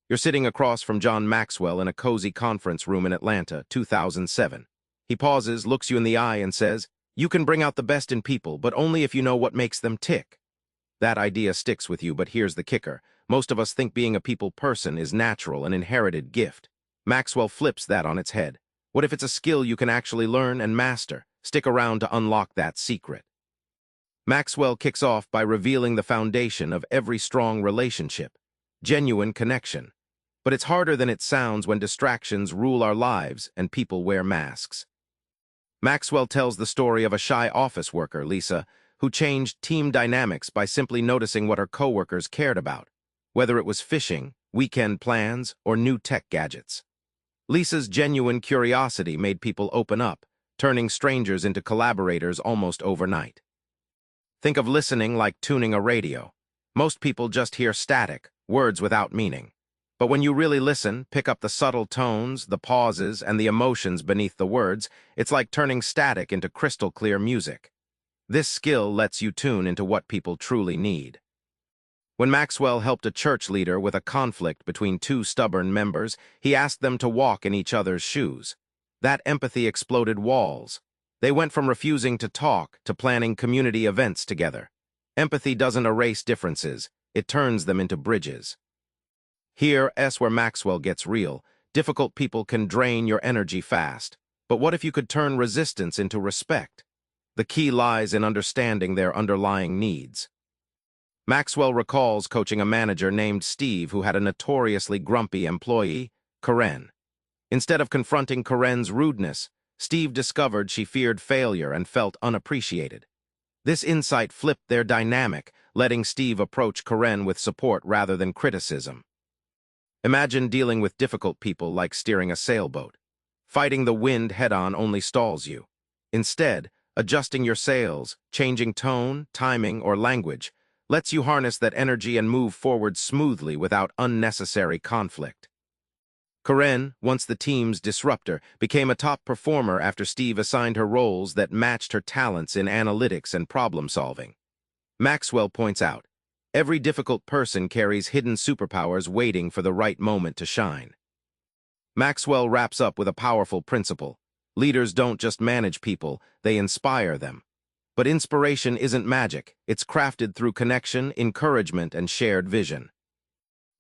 You're sitting across from John Maxwell in a cozy conference room in Atlanta, 2007. He pauses, looks you in the eye, and says, "You can bring out the best in people, but only if you know what makes them tick." That idea sticks with you, but here's the kicker. Most of us think being a people person is natural, an inherited gift. Maxwell flips that on its head. What if it's a skill you can actually learn and master? Stick around to unlock that secret. Maxwell kicks off by revealing the foundation of every strong relationship: genuine connection. But it's harder than it sounds when distractions rule our lives and people wear masks. Maxwell tells the story of a shy office worker, Lisa, who changed team dynamics by simply noticing what her coworkers cared about, whether it was fishing, weekend plans, or new tech gadgets. Lisa's genuine curiosity made people open up, turning strangers into collaborators almost overnight. Think of listening like tuning a radio. Most people just hear static, words without meaning. But when you really listen, pick up the subtle tones, the pauses, and the emotions beneath the words, it's like turning static into crystal-clear music. This skill lets you tune into what people truly need. When Maxwell helped a church leader with a conflict between two stubborn members, he asked them to walk in each other's shoes. That empathy exploded walls. They went from refusing to talk to planning community events together. Empathy doesn't erase differences, it turns them into bridges. Here's where Maxwell gets real. Difficult people can drain your energy fast. But what if you could turn resistance into respect? The key lies in understanding their underlying needs. Maxwell recalls coaching a manager named Steve who had a notoriously grumpy employee, Karen. Instead of confronting Karen's rudeness, Steve discovered she feared failure and felt unappreciated. This insight flipped their dynamic, letting Steve approach Karen with support rather than criticism. Imagine dealing with difficult people like steering a sailboat. Fighting the wind head-on only stalls you. Instead, adjusting your sails, changing tone, timing, or language, lets you harness that energy and move forward smoothly without unnecessary conflict. Karen, once the team's disruptor, became a top performer after Steve assigned her roles that matched her talents in analytics and problem-solving. Maxwell points out, every difficult person carries hidden superpowers waiting for the right moment to shine. Maxwell wraps up with a powerful principle. Leaders don't just manage people, they inspire them. But inspiration isn't magic, it's crafted through connection, encouragement, and shared vision.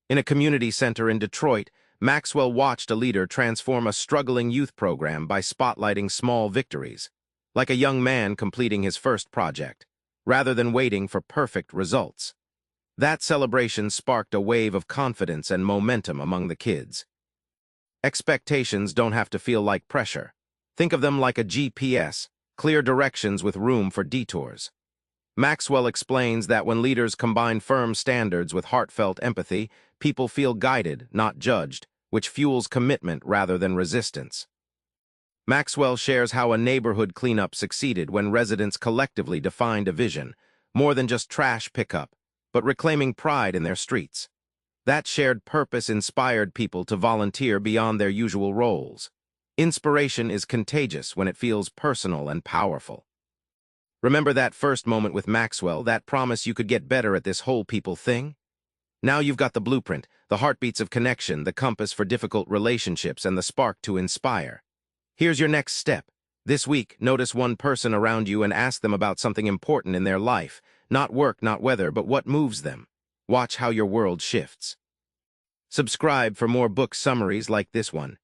In a community center in Detroit, Maxwell watched a leader transform a struggling youth program by spotlighting small victories, like a young man completing his first project, rather than waiting for perfect results. That celebration sparked a wave of confidence and momentum among the kids. Expectations don't have to feel like pressure. Think of them like a GPS, clear directions with room for detours. Maxwell explains that when leaders combine firm standards with heartfelt empathy, people feel guided, not judged, which fuels commitment rather than resistance. Maxwell shares how a neighborhood cleanup succeeded when residents collectively defined a vision, more than just trash pickup, but reclaiming pride in their streets. That shared purpose inspired people to volunteer beyond their usual roles. Inspiration is contagious when it feels personal and powerful. Remember that first moment with Maxwell, that promise you could get better at this whole people thing? Now you've got the blueprint, the heartbeats of connection, the compass for difficult relationships, and the spark to inspire. Here's your next step. This week, notice one person around you and ask them about something important in their life. Not work, not weather, but what moves them. Watch how your world shifts. Subscribe for more book summaries like this one.